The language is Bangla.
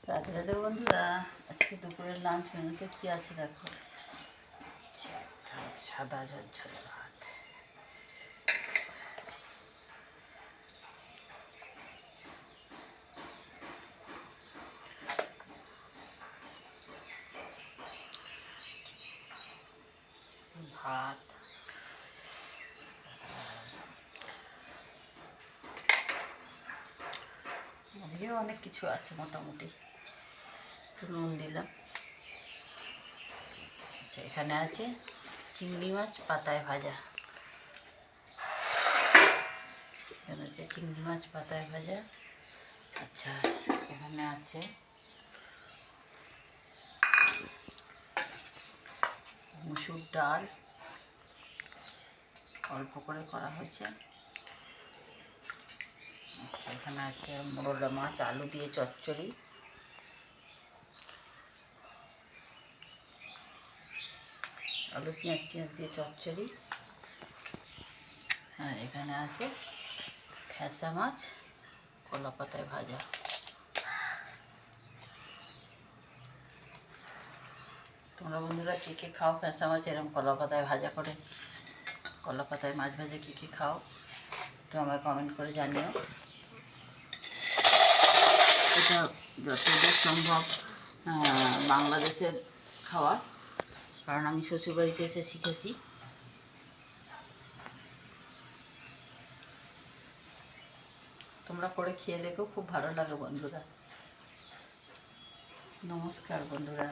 রাধে রাধে বন্ধুরা, আজকে দুপুরের লাঞ্চ মেনুতে কি আছে দেখো। সাদা ঝরঝরে ভাত, ভাত, আজকেও অনেক কিছু আছে, মোটামুটি একটু নুন দিলাম। আচ্ছা, এখানে আছে চিংড়ি মাছ পাতায় ভাজা। এখানে আছে চিংড়ি মাছ পাতায় ভাজা। আচ্ছা, এখানে আছে মুসুর ডাল, অল্প করে করা হয়েছে। আচ্ছা, এখানে আছে মোরলা মাছ আলু দিয়ে চচ্চড়ি। আলু পেঁয়াজ টিয়াজ দিয়ে চচ্চড়ি। আর এখানে আছে ফ্যাসা মাছ কলা পাতায় ভাজা। তোমরা বন্ধুরা কে কে খাও ফ্যাসা মাছ এরকম কলা পাতায় ভাজা করে? কলা পাতায় মাছ ভাজা কে কে খাও একটু আমায় কমেন্ট করে জানিও। এটা যতদূর সম্ভব বাংলাদেশের খাবার, কারণ আমি শ্বশুরবাড়িতে এসে শিখেছি। তোমরা করে খেয়ে দেখো, খুব ভালো লাগে বন্ধুরা। নমস্কার বন্ধুরা।